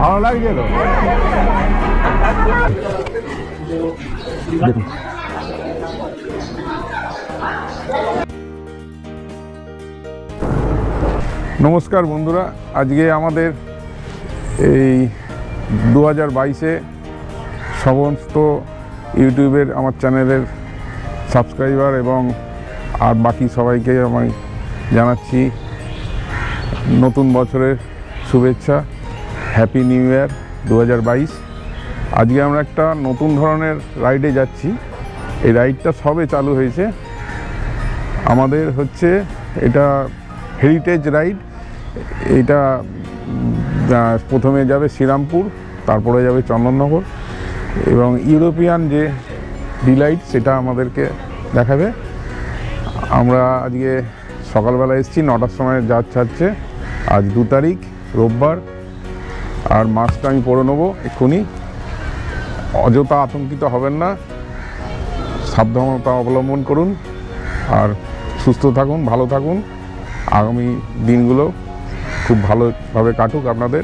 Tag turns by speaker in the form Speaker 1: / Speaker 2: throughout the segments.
Speaker 1: ভালো লাগছে তো দেখুন। নমস্কার বন্ধুরা, আজকে আমাদের এই 2022-এ সমস্ত ইউটিউবের আমার চ্যানেলের সাবস্ক্রাইবার এবং আর বাকি সবাইকে আমি জানাচ্ছি নতুন বছরের শুভেচ্ছা। Happy new year 2022। আজকে আমরা একটা নতুন ধরনের রাইডে যাচ্ছি। এই রাইডটা সবে চালু হয়েছে আমাদের, হচ্ছে এটা হেরিটেজ রাইড। এটা প্রথমে যাবে শ্রীরামপুর, তারপরে যাবে চন্দননগর এবং ইউরোপিয়ান যে ডিলাইট সেটা আমাদেরকে দেখাবে। আমরা আজকে সকালবেলা এসেছি, 9টার সময় জাহাজ ছাড়ছে। আজ 2 তারিখ রোববার। আর মাস্কটা আমি পরে নেবো এক্ষুনি। অযথা আতঙ্কিত হবেন না, সাবধানতা অবলম্বন করুন আর সুস্থ থাকুন, ভালো থাকুন। আগামী দিনগুলো খুব ভালোভাবে কাটুক আপনাদের,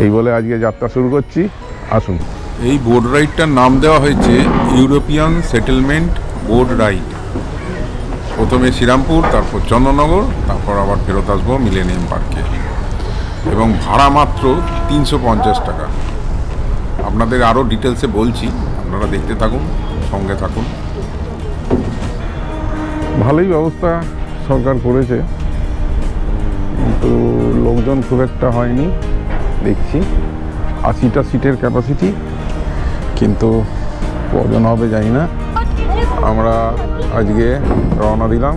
Speaker 1: এই বলে আজকে যাত্রা শুরু করছি। আসুন।
Speaker 2: এই বোট রাইডটার নাম দেওয়া হয়েছে ইউরোপিয়ান সেটেলমেন্ট বোট রাইড। প্রথমে শ্রীরামপুর, তারপর চন্দননগর, তারপর আবার ফেরত আসবো মিলেনিয়াম পার্কে। এবং ভাড়া মাত্র 350 টাকা। আপনাদের আরও ডিটেলসে বলছি, আপনারা দেখতে থাকুন, সঙ্গে থাকুন।
Speaker 1: ভালোই ব্যবস্থা সরকার করেছে, কিন্তু লোকজন খুব একটা হয়নি দেখছি। 80টা সিটের ক্যাপাসিটি, কিন্তু কজন হবে জানি না। আমরা আজকে রওনা দিলাম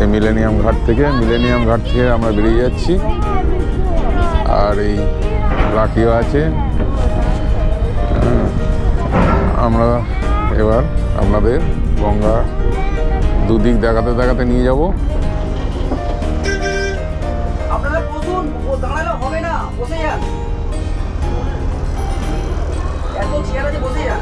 Speaker 1: এই মিলেনিয়াম ঘাট থেকে। মিলেনিয়াম ঘাট থেকে আমরা বেরিয়ে যাচ্ছি। আর এই রাখিও আছে। আমরা এবার আপনাদের গঙ্গা দুদিক দেখাতে দেখাতে নিয়ে যাব।
Speaker 3: আপনারা বসুন, দাঁড়ালে হবে না, বসে যান। এত চেয়ার আছে, বসে যান।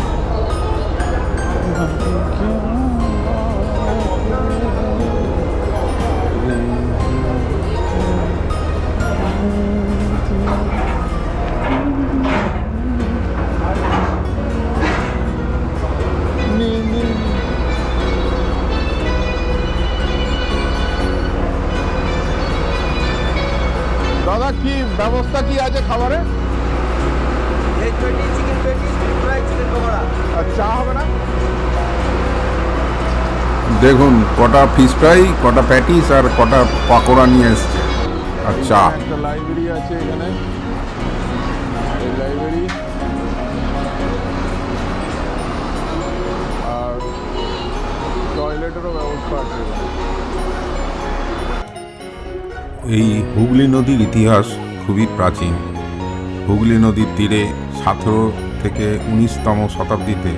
Speaker 1: দাদা, কি ব্যবস্থা কি আছে খাবারে?
Speaker 3: চিকেন পেটি, ফ্রাই, চিকেন পকোড়া।
Speaker 1: আর চা হবে না?
Speaker 2: দেখুন, কটা ফিশ ফ্রাই, কটা প্যাটিস আর কটা পাকোড়া নিয়ে এসছে, আর চা।
Speaker 1: একটা লাইব্রেরি আছে এখানে, এই লাইব্রেরি। আর টয়লেটেরও ব্যবস্থা আছে।
Speaker 2: এই হুগলি নদীর ইতিহাস খুবই প্রাচীন। হুগলি নদীর তীরে 17 থেকে 19তম শতাব্দীতে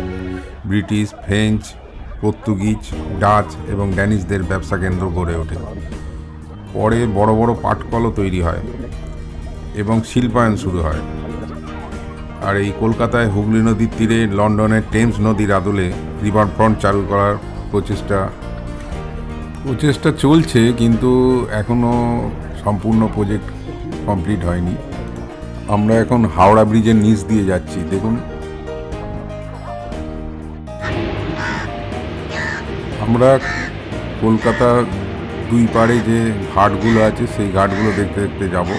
Speaker 2: ব্রিটিশ, ফ্রেঞ্চ, পর্তুগিজ, ডাচ এবং ড্যানিশদের ব্যবসা কেন্দ্র গড়ে ওঠে। পরে বড় বড় পাটকলও তৈরি হয় এবং শিল্পায়ন শুরু হয়। আর এই কলকাতায় হুগলি নদীর তীরে লন্ডনের টেমস নদীর আদলে রিভারফ্রন্ট চালু করার প্রচেষ্টা চলছে, কিন্তু এখনও সম্পূর্ণ প্রজেক্ট কমপ্লিট হয়নি। আমরা এখন হাওড়া ব্রিজের নিচ দিয়ে যাচ্ছি। দেখুন, আমরা কলকাতার 2 পাড়ে যে ঘাটগুলো আছে সেই ঘাটগুলো দেখতে দেখতে যাব।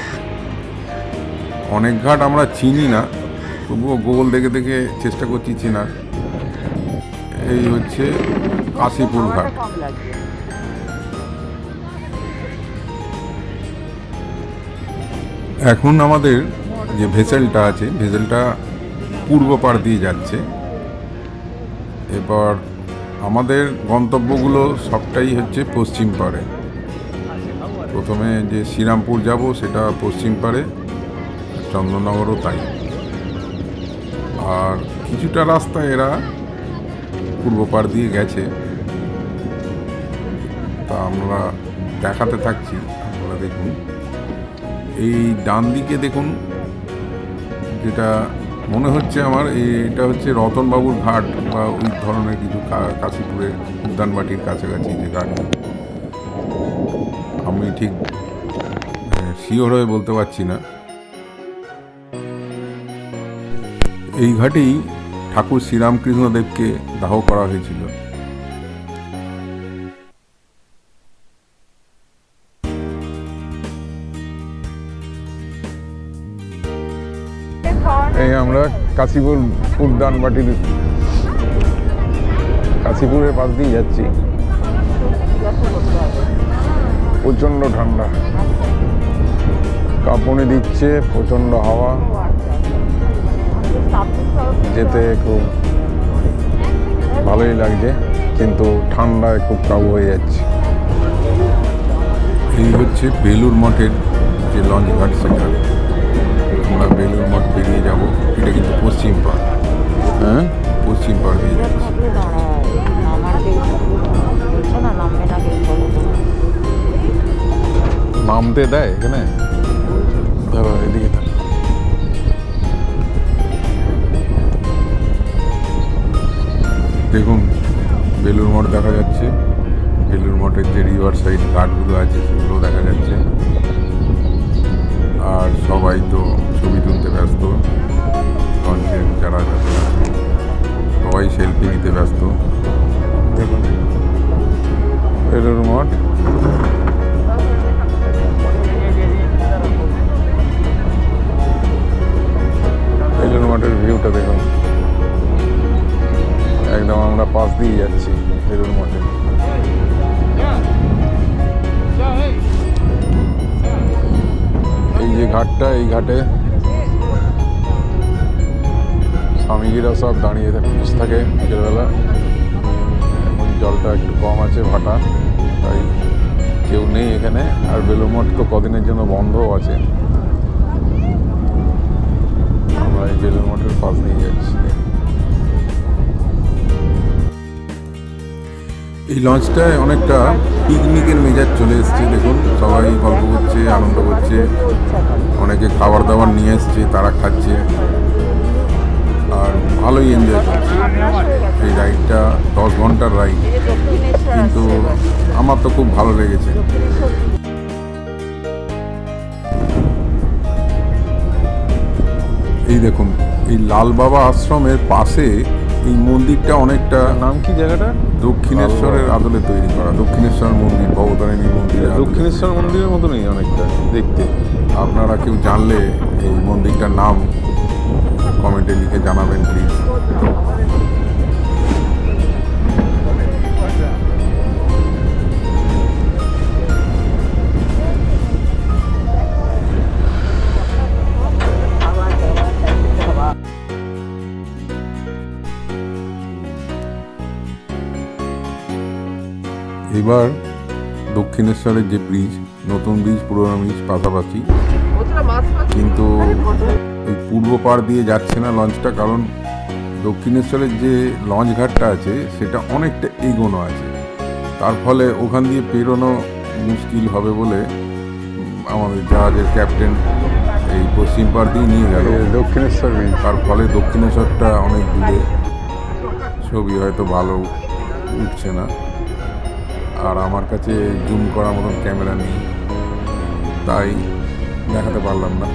Speaker 2: অনেক ঘাট আমরা চিনি না, তবুও গুগল দেখে দেখে চেষ্টা করছি চেনার। এই হচ্ছে কাশীপুর ঘাট। এখন আমাদের যে ভেসেলটা আছে, ভেসেলটা পূর্ব পাড় দিয়ে যাচ্ছে। এবার আমাদের গন্তব্যগুলো সবটাই হচ্ছে পশ্চিম পাড়ে। প্রথমে যে শ্রীরামপুর যাব সেটা পশ্চিম পাড়ে, চন্দননগরও তাই। আর কিছুটা রাস্তা এরা পূর্ব পাড় দিয়ে গেছে, তা আমরা দেখাতে থাকছি, আপনারা দেখুন। এই ডান দিকে দেখুন, যেটা মনে হচ্ছে আমার, এটা হচ্ছে রতনবাবুর ঘাট বা ওই ধরনের কিছু, কাশীপুরের উদ্যানবাটির কাছাকাছি যে ঘাট। আমি ঠিক শিওর হয়ে বলতে পারছি না। এই ঘাটেই ঠাকুর শ্রীরামকৃষ্ণদেবকে দাহ করা হয়েছিল।
Speaker 1: এই আমরা কাশীপুর উদ্যান বাটির কাশীপুরের পাশ দিয়ে যাচ্ছি। প্রচণ্ড ঠান্ডা, কাঁপুনি দিচ্ছে, প্রচণ্ড হাওয়া, যেতে খুব ভালোই লাগছে, কিন্তু ঠান্ডায় খুব কাবু হয়ে যাচ্ছে।
Speaker 2: এই হচ্ছে বেলুর মঠের যে লঞ্চ ঘাট, সেটা আমরা বেলুর মঠ পেরিয়ে যাব। এটা কিন্তু পশ্চিম পাড়,
Speaker 1: হ্যাঁ
Speaker 2: পশ্চিম পাড় দিয়ে যাচ্ছে।
Speaker 1: নামতে দেয় এখানে? ধরো এদিকে থাক।
Speaker 2: দেখুন বেলুর মঠ দেখা যাচ্ছে, বেলুর মঠের যে রিভার সাইড ঘাটগুলো আছে সেগুলো দেখা যাচ্ছে। আর সবাই তো ছবি তুলতে ব্যস্ত, লঞ্চের যারা যাচ্ছে সবাই সেলফি নিতে ব্যস্ত।
Speaker 1: দেখুন বেলুর মঠ, বেলুর মঠের ভিউটা দেখুন, একদম আমরা পাশ দিয়ে যাচ্ছি বেলুর মঠে। এই যে ঘাটটা, এই ঘাটে স্বামীজিরা সব দাঁড়িয়ে থাকে বিকেলবেলা। এখন জলটা একটু কম আছে, ভাটা, তাই কেউ নেই এখানে। আর বেলুর মঠ তো কদিনের জন্য বন্ধও আছে। আমরা এই বেলুর মঠের পাশ দিয়ে যাচ্ছি।
Speaker 2: এই লঞ্চটায় অনেকটা পিকনিকের মেজাজ চলে এসছে। দেখুন সবাই গল্প করছে, আনন্দ করছে, অনেকে খাবার দাবার নিয়ে এসছে, তারা খাচ্ছে, আর ভালোই এনজয় করছে। এই রাইডটা 10 ঘন্টার রাইড, কিন্তু আমার তো খুব ভালো লেগেছে। এই দেখুন এই লাল বাবা আশ্রমের পাশে এই মন্দিরটা অনেকটা,
Speaker 1: নাম কি জায়গাটা?
Speaker 2: দক্ষিণেশ্বরের আদলে তৈরি করা, দক্ষিণেশ্বর মন্দির, ভবতারিণী মন্দির।
Speaker 1: দক্ষিণেশ্বর মন্দিরের মতনই অনেকটা দেখতে।
Speaker 2: আপনারা কেউ জানলে এই মন্দিরটার নাম কমেন্টে লিখে জানাবেন প্লিজ। এবার দক্ষিণেশ্বরের যে ব্রিজ, নতুন ব্রিজ পুরনো ব্রিজ পাশাপাশি, কিন্তু এই পূর্ব পাড় দিয়ে যাচ্ছে না লঞ্চটা, কারণ দক্ষিণেশ্বরের যে লঞ্চ ঘাটটা আছে সেটা অনেকটা এগোনো আছে। তার ফলে ওখান দিয়ে পেরোনো মুশকিল হবে বলে আমাদের জাহাজের ক্যাপ্টেন এই পশ্চিম পাড় দিয়ে নিয়ে গেল
Speaker 1: দক্ষিণেশ্বর ব্রিজ।
Speaker 2: তার ফলে দক্ষিণেশ্বরটা অনেক দূরে, ছবি হয়তো ভালো উঠছে না, আর আমার কাছে জুম করার মতন ক্যামেরা নেই, তাই দেখাতে পারলাম না।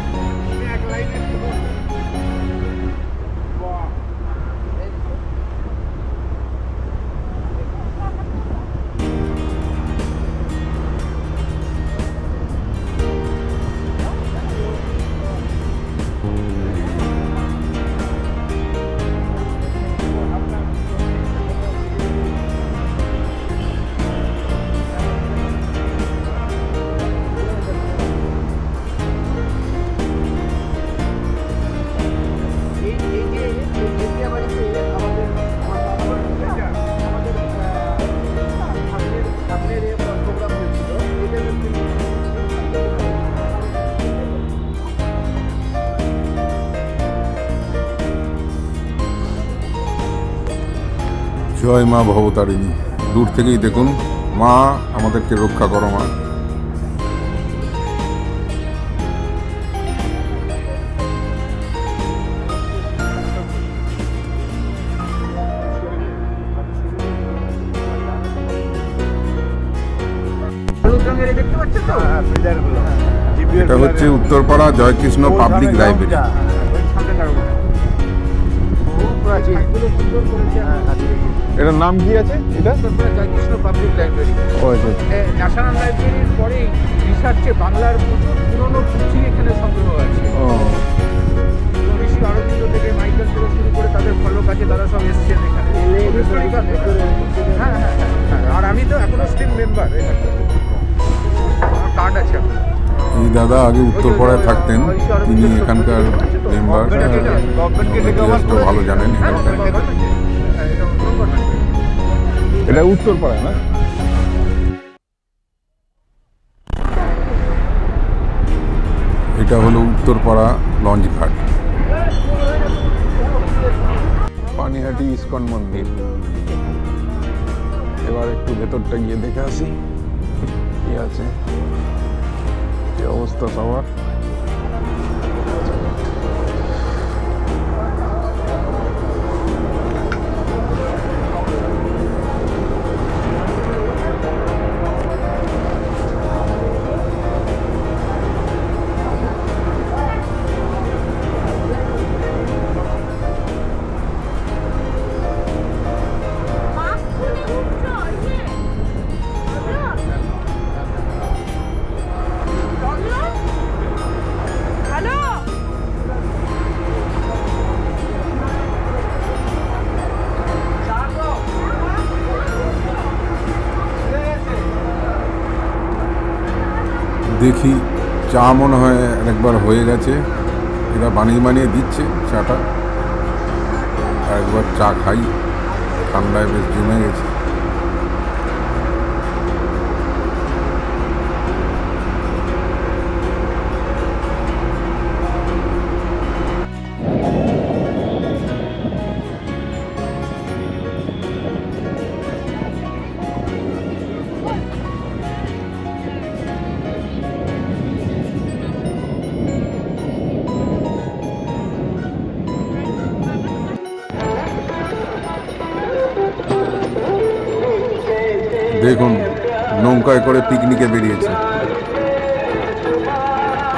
Speaker 2: জয় মা ভবতারিণী। দূর থেকেই দেখুন, মা আমাদেরকে রক্ষা করো মা। এটা হচ্ছে উত্তরপাড়া জয়কৃষ্ণ পাবলিক লাইব্রেরি।
Speaker 1: আছে।
Speaker 4: এগুলো সুন্দর করেছে।
Speaker 1: এটার নাম কি আছে এটা?
Speaker 4: Uttarpara Joykrishna public library.
Speaker 1: ও আচ্ছা আচ্ছা।
Speaker 4: ন্যাশনাল লাইব্রেরির পরেই রিসার্চে বাংলার প্রচুর পুরনো পুঁথি এখানে সংগ্রহ আছে।
Speaker 1: ও
Speaker 4: এবং ঋষি অরবিন্দ থেকে মাইকেল থেকে শুরু করে তাদের ফলক আছে, তারা সব এসছেন এখানে। Historical ব্যাপার। হ্যাঁ হ্যাঁ হ্যাঁ হ্যাঁ। আর আমি তো এখনো স্টিল মেম্বার এখানকার। আমার কার্ড আছে এখন।
Speaker 2: এই দাদা আগে উত্তরপাড়ায় থাকতেন, তিনি এখানকার মেম্বার, ইতিহাসটা ভালো জানেন এখানকার।
Speaker 1: এটা উত্তরপাড়া না?
Speaker 2: এটা হলো উত্তরপাড়া লঞ্চ ঘাট।
Speaker 1: পানিহাটি ইস্কন মন্দির। এবার একটু ভেতরটা গিয়ে দেখে আসি কি আছে, কি অবস্থা সবার।
Speaker 2: দেখি চা মনে হয় একবার হয়ে গেছে, এরা বানিয়ে দিচ্ছে চাটা। আর একবার চা খাই, ঠান্ডায় বেশ জমে গেছে। দেখুন নৌকায় করে পিকনিকে বেরিয়েছে।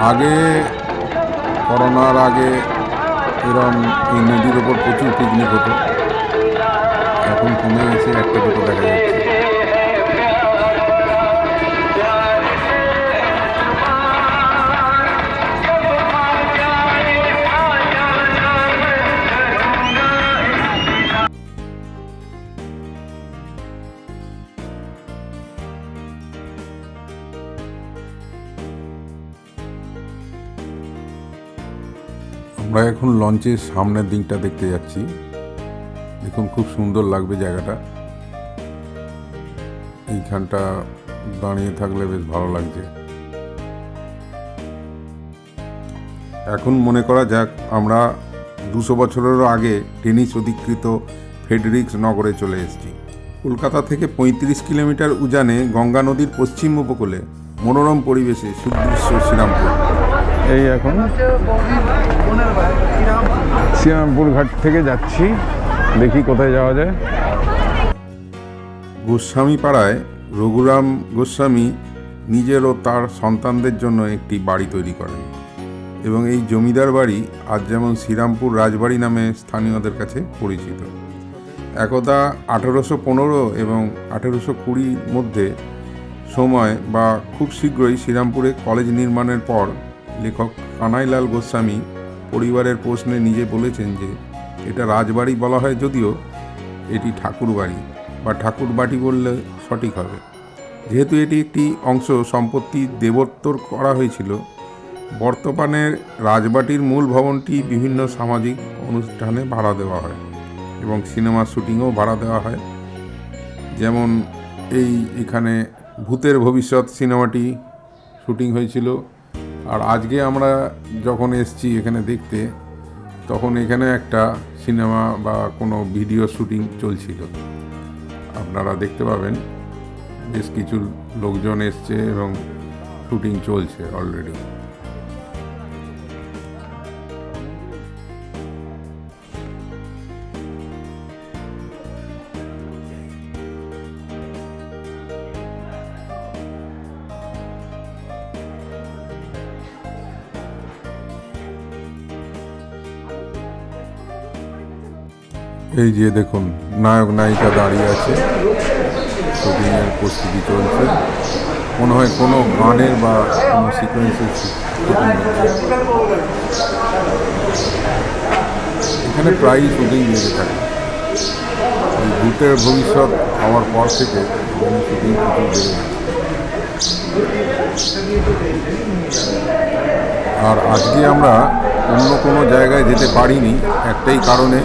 Speaker 2: আগে করোনার আগে এরম এই নদীর ওপর প্রচুর পিকনিক হতো, এখন কমে গেছে, একটা দুটো দেখা যাচ্ছে। আমরা এখন লঞ্চের সামনের দিকটা দেখতে যাচ্ছি। দেখুন খুব সুন্দর লাগবে জায়গাটা, এইখানটা দাঁড়িয়ে থাকলে বেশ ভালো লাগছে। এখন মনে করা যাক আমরা 200 বছরেরও আগে টেনিস অধিকৃত ফেডরিক্স নগরে চলে এসেছি। কলকাতা থেকে 35 কিলোমিটার উজানে গঙ্গা নদীর পশ্চিম উপকূলে মনোরম পরিবেশে সুদৃশ্য শ্রীরামপুর।
Speaker 1: এই এখন শ্রীরামপুর ঘাট থেকে যাচ্ছি, দেখি কোথায় যাওয়া যায়।
Speaker 2: গোস্বামী পাড়ায় রঘুরাম গোস্বামী নিজের ও তার সন্তানদের জন্য একটি বাড়ি তৈরি করেন এবং এই জমিদার বাড়ি আজ যেমন শ্রীরামপুর রাজবাড়ি নামে স্থানীয়দের কাছে পরিচিত। একদা 1815 এবং 1820 মধ্যে সময় বা খুব শীঘ্রই শ্রীরামপুরে কলেজ নির্মাণের পর লেখক কানাইলাল গোস্বামী পরিবারের প্রশ্নে নিজে বলেছেন যে এটা রাজবাড়ি বলা হয় যদিও এটি ঠাকুর বাড়ি বা ঠাকুর বাড়ি বললে সঠিক হবে, যেহেতু এটি একটি অংশ সম্পত্তি দেবোত্তর করা হয়েছিল। বর্তমানে রাজবাটির মূল ভবনটি বিভিন্ন সামাজিক অনুষ্ঠানে ভাড়া দেওয়া হয় এবং সিনেমা শুটিংও ভাড়া দেওয়া হয়। যেমন এখানে ভূতের ভবিষ্যৎ সিনেমাটি শুটিং হয়েছিল। আর আজকে আমরা যখন এসছি এখানে দেখতে, তখন এখানে একটা সিনেমা বা কোনো ভিডিও শুটিং চলছিল। আপনারা দেখতে পাবেন বেশ কিছু লোকজন এসছে এবং শুটিং চলছে অলরেডি। এই যে দেখুন নায়ক নায়িকা দাঁড়িয়ে আছে, শুটিংয়ের প্রস্তুতি চলছে, মনে হয় কোনো গানের বা কোনো সিকোয়েন্সের শুটিং হচ্ছে। এখানে প্রায়ই শুটিং লেগে থাকে। এই ভূতের ভবিষ্যৎ হওয়ার পর থেকে এখানে শুটিং প্রচুর বেড়ে গেছে। আর আজকে আমরা অন্য কোনো জায়গায় যেতে পারিনি একটাই কারণে,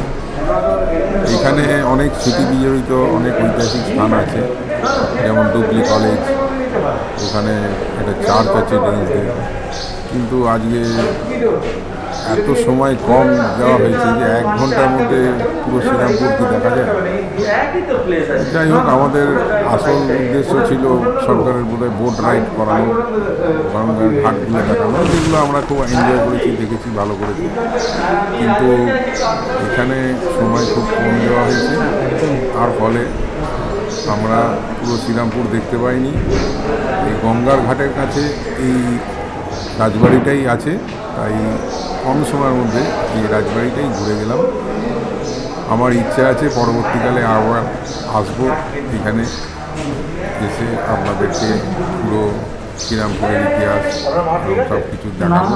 Speaker 2: এখানে অনেক স্মৃতি বিজড়িত অনেক ঐতিহাসিক স্থান আছে, যেমন ডুবলি কলেজ, ওখানে একটা চার্চ আছে ডেনিসদের, কিন্তু আজকে এত সময় কম দেওয়া হয়েছে যে 1 ঘন্টার মধ্যে পুরো শ্রীরামপুর কি দেখা যায়। যাই হোক, আমাদের আসল উদ্দেশ্য ছিল সরকারের বোধহয় বোট রাইড করানো, গঙ্গার ঘাটগুলো দেখানো, যেগুলো আমরা খুব এনজয় করেছি, দেখেছি, ভালো করেছি। কিন্তু এখানে সময় খুব কম দেওয়া হয়েছে, তার ফলে আমরা পুরো শ্রীরামপুর দেখতে পাইনি। এই গঙ্গার ঘাটের কাছে এই রাজবাড়িটাই আছে, তাই কম সময়ের মধ্যে এই রাজবাড়িটাই ঘুরে গেলাম। আমার ইচ্ছা আছে পরবর্তীকালে আবার আসবো এখানে, এসে আপনাদেরকে পুরো শ্রীরামপুরের ইতিহাস সব কিছু দেখাবো।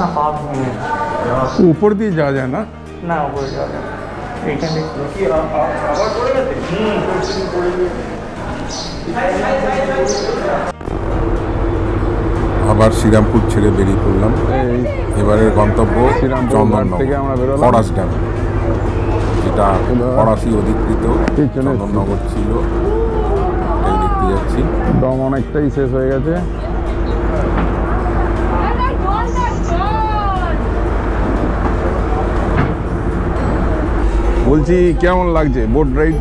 Speaker 1: উপর দিয়ে যাওয়া যায় না?
Speaker 5: না, উপরে যাওয়া যায় এইখানে।
Speaker 2: আবার শ্রীরামপুর ছেড়ে বেরিয়ে পড়লাম। এবারের গন্তব্য
Speaker 1: শ্রীরামপুর
Speaker 2: চন্দননগর,
Speaker 1: থেকে আমরা বেরোলাম।
Speaker 2: ফরাস ড্যাম, যেটা ফরাসি অধিকৃত চন্দননগর ছিল, এটাই দেখতে যাচ্ছি।
Speaker 1: দম অনেকটাই শেষ হয়ে গেছে। বলছি কেমন লাগছে বোট রাইড?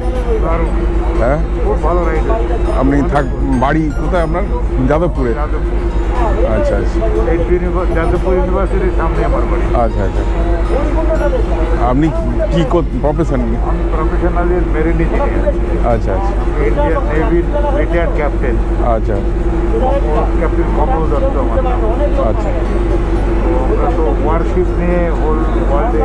Speaker 1: হ্যাঁ,
Speaker 4: খুব ভালো রাইড।
Speaker 1: আপনি বাড়ি কোথায় আপনার? যাদবপুরে? আচ্ছা আচ্ছা
Speaker 4: যাদবপুর ইউনিভার্সিটির সামনে আমার বাড়ি।
Speaker 1: আচ্ছা আচ্ছা। আপনি কি প্রফেশন?
Speaker 4: আমি প্রফেশনালি মেরিন ইঞ্জিনিয়ার,
Speaker 1: আচ্ছা আচ্ছা
Speaker 4: ইন্ডিয়ান নেভির রিটায়ার্ড ক্যাপ্টেন,
Speaker 1: আচ্ছা
Speaker 4: ক্যাপ্টেন কমল দত্ত আমার নাম।
Speaker 1: আচ্ছা।
Speaker 4: তো আমরা তো ওয়ারশিপ নিয়ে হোল ওয়ার্ল্ডে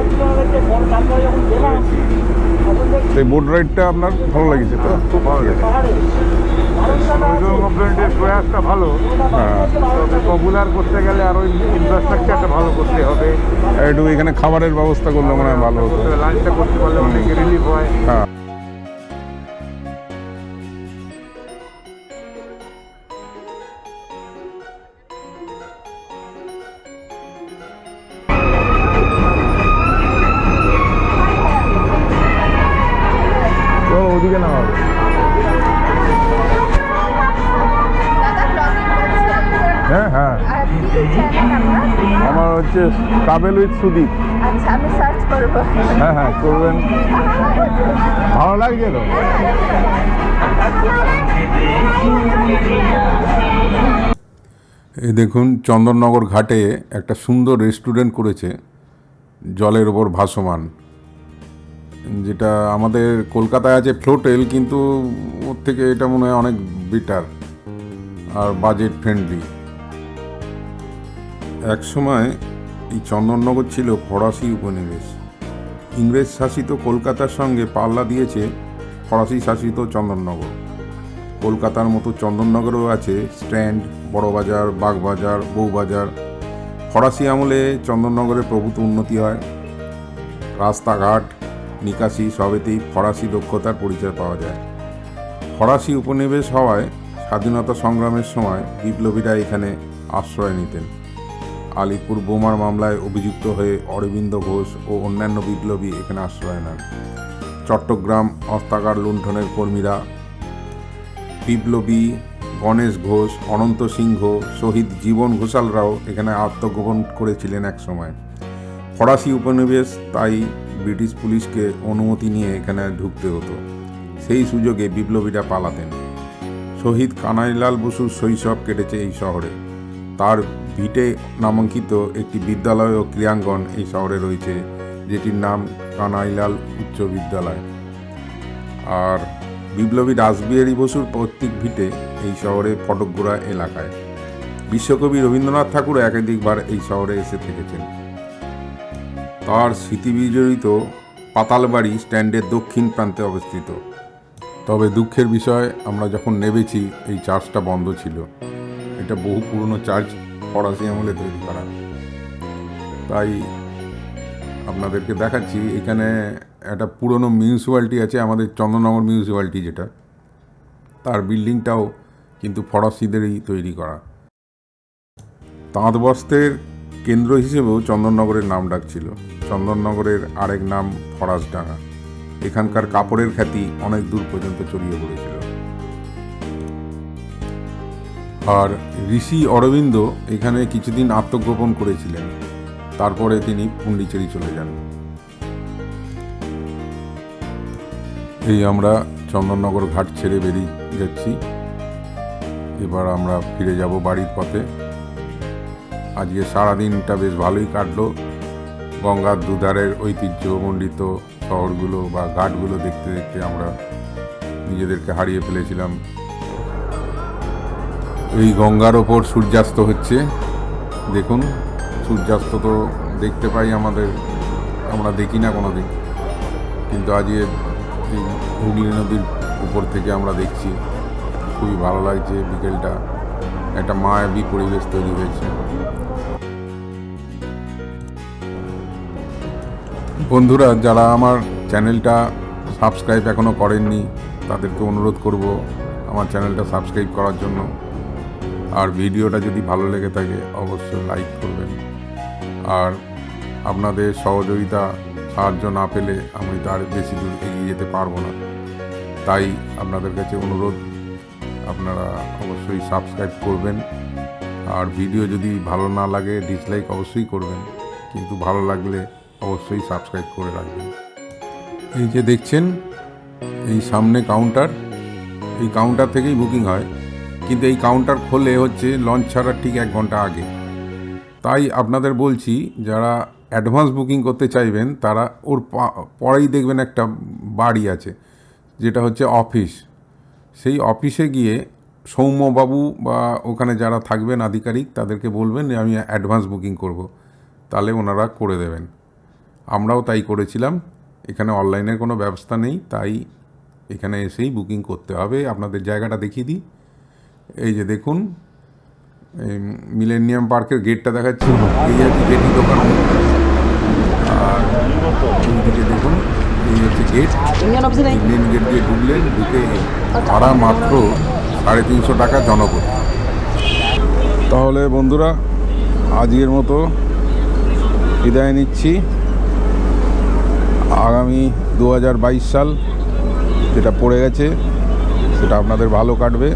Speaker 1: সেই বোট রাইডটা আপনার ভালো লেগেছে তো?
Speaker 4: খুব ভালো লাগে। গভর্নমেন্টের প্রয়াসটা ভালো,
Speaker 1: হ্যাঁ,
Speaker 4: তবে পপুলার করতে গেলে আরও ইনফ্রাস্ট্রাকচারটা ভালো করতে হবে।
Speaker 1: একটু এখানে খাবারের ব্যবস্থা করলে মনে হয় ভালো হতো।
Speaker 4: লাঞ্চটা করতে পারলে অনেক রিলিফ হয়।
Speaker 1: হ্যাঁ। তো ওদিকে না হবে। হ্যাঁ হ্যাঁ, আমার হচ্ছে ট্রাভেল উইথ সুদীপ।
Speaker 6: আচ্ছা, আমি সার্চ করব।
Speaker 1: হ্যাঁ হ্যাঁ, করবেন, ভালো লাগছে তো।
Speaker 2: এই দেখুন চন্দননগর ঘাটে একটা সুন্দর রেস্টুরেন্ট করেছে জলের ওপর ভাসমান, যেটা আমাদের কলকাতায় আছে ফ্লোটেল, কিন্তু ওর থেকে এটা মনে হয় অনেক বেটার আর বাজেট ফ্রেন্ডলি। এক সময় এই চন্দননগর ছিল ফরাসি উপনিবেশ। ইংরেজ শাসিত কলকাতার সঙ্গে পাল্লা দিয়েছে ফরাসি শাসিত চন্দননগর। কলকাতার মতো চন্দননগরেও আছে স্ট্যান্ড, বড়বাজার, বাগবাজার, বউবাজার। ফরাসি আমলে চন্দননগরের প্রভূত উন্নতি হয়। রাস্তাঘাট, নিকাশি সবেতেই ফরাসি দক্ষতার পরিচয় পাওয়া যায়। ফরাসি উপনিবেশ হওয়ায় স্বাধীনতা সংগ্রামের সময় বিপ্লবীরা এখানে আশ্রয় নিতেন। আলিপুর বোমার মামলায় অভিযুক্ত হয়ে অরবিন্দ ঘোষ ও অন্যান্য বিপ্লবী এখানে আশ্রয় নেন। চট্টগ্রাম অস্ত্রাগার লুণ্ঠনের কর্মীরা বিপ্লবী গণেশ ঘোষ, অনন্ত সিংহ, শহীদ জীবন ঘোষালরাও এখানে আত্মগোপন করেছিলেন এক সময়। ফরাসি উপনিবেশ তাই ব্রিটিশ পুলিশকে অনুমতি নিয়ে এখানে ঢুকতে হতো। সেই সুযোগে বিপ্লবীরা পালাতেন। শহীদ কানাইলাল বসুর শৈশব কেটেছে এই শহরে। তার ভিটে নামাঙ্কিত একটি বিদ্যালয় ও ক্রীড়াঙ্গন এই শহরে রয়েছে, যেটির নাম কানাইলাল উচ্চ বিদ্যালয়। আর বিপ্লবী রাসবিহারী বসুর পৈতৃক ভিটে এই শহরে ফটকগোড়া এলাকায়। বিশ্বকবি রবীন্দ্রনাথ ঠাকুর একাধিকবার এই শহরে এসে থেকেছেন। তার স্মৃতিবিজড়িত পাতালবাড়ি স্ট্যান্ডের দক্ষিণ প্রান্তে অবস্থিত। তবে দুঃখের বিষয়, আমরা যখন নেমেছি এই চার্চটা বন্ধ ছিল। এটা বহু পুরনো চার্চ, ফরাসি আমলে তৈরি করা। তাই আপনাদেরকে দেখাচ্ছি, এখানে একটা পুরনো মিউনিসিপ্যালিটি আছে, আমাদের চন্দননগর মিউনিসিপ্যালিটি যেটা, তার বিল্ডিংটাও কিন্তু ফরাসিদেরই তৈরি করা। তাঁত বস্ত্রের কেন্দ্র হিসেবেও চন্দননগরের নাম ডাক ছিল। চন্দননগরের আরেক নাম ফরাসডাঙ্গা। এখানকার কাপড়ের খ্যাতি অনেক দূর পর্যন্ত ছড়িয়ে পড়েছিল। আর ঋষি অরবিন্দ এখানে কিছুদিন আত্মগোপন করেছিলেন, তারপরে তিনি পুন্ডিচেরি চলে যান। এই আমরা চন্দননগর ঘাট ছেড়ে বেরিয়ে যাচ্ছি। এবার আমরা ফিরে যাব বাড়ির পথে। আজকে সারাদিনটা বেশ ভালোই কাটলো। গঙ্গার দুধারের ঐতিহ্যমণ্ডিত শহরগুলো বা ঘাটগুলো দেখতে দেখতে আমরা নিজেদেরকে হারিয়ে ফেলেছিলাম। এই গঙ্গার ওপর সূর্যাস্ত হচ্ছে, দেখুন। সূর্যাস্ত তো দেখতে পাই আমরা দেখি না কোনো দিন, কিন্তু আজকে এই হুগলি নদীর উপর থেকে আমরা দেখছি। খুবই ভালো লাগছে। বিকেলটা একটা মায়াবী পরিবেশ তৈরি হয়েছে। বন্ধুরা, যারা আমার চ্যানেলটা সাবস্ক্রাইব এখনও করেননি, তাদেরকে অনুরোধ করব আমার চ্যানেলটা সাবস্ক্রাইব করার জন্য। আর ভিডিওটা যদি ভালো লেগে থাকে অবশ্যই লাইক করবেন। আর আপনাদের সহযোগিতা সাহায্য না পেলে আমি তার বেশি দূর এগিয়ে যেতে পারবো না। তাই আপনাদের কাছে অনুরোধ, আপনারা অবশ্যই সাবস্ক্রাইব করবেন। আর ভিডিও যদি ভালো না লাগে ডিসলাইক অবশ্যই করবেন, কিন্তু ভালো লাগলে অবশ্যই সাবস্ক্রাইব করে রাখবেন। এই যে দেখছেন, এই সামনে কাউন্টার, এই কাউন্টার থেকেই বুকিং হয়, কিন্তু এই কাউন্টার খোলে হচ্ছে লঞ্চ ছাড়ার ঠিক 1 ঘন্টা আগে। তাই আপনাদের বলছি, যারা অ্যাডভান্স বুকিং করতে চাইবেন তারা ওর পরেই দেখবেন একটা বাড়ি আছে, যেটা হচ্ছে অফিস। সেই অফিসে গিয়ে সৌম্যবাবু বা ওখানে যারা থাকবেন আধিকারিক, তাদেরকে বলবেন যে আমি অ্যাডভান্স বুকিং করব, তাহলে ওনারা করে দেবেন। আমরাও তাই করেছিলাম। এখানে অনলাইনের কোনো ব্যবস্থা নেই, তাই এখানে এসেই বুকিং করতে হবে। আপনাদের জায়গাটা দেখিয়ে দিই। এই যে দেখুন, মিলেনিয়াম পার্কের গেটটা দেখাচ্ছি। এই হচ্ছে গেটের দোকান। আর এইদিকে দেখুন, এই হচ্ছে গেট। মেন গেট দিয়ে ঢুকলেন, ঢুকে ভাড়া মাত্র 350 টাকা জনপ্রতি। তাহলে বন্ধুরা, আজকের মতো বিদায় নিচ্ছি। আগামী 2022 সাল যেটা পড়ে গেছে সেটা আপনাদের ভালো কাটবে।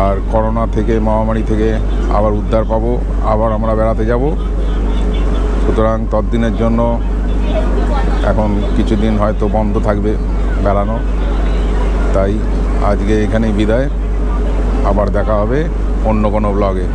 Speaker 2: আর করোনা থেকে, মহামারী থেকে আবার উদ্ধার পাবো, আবার আমরা বেড়াতে যাব। সুতরাং ততদিনের জন্য এখন কিছুদিন হয়তো বন্ধ থাকবে বেড়ানো। তাই আজকে এখানেই বিদায়। আবার দেখা হবে অন্য কোনো ব্লগে।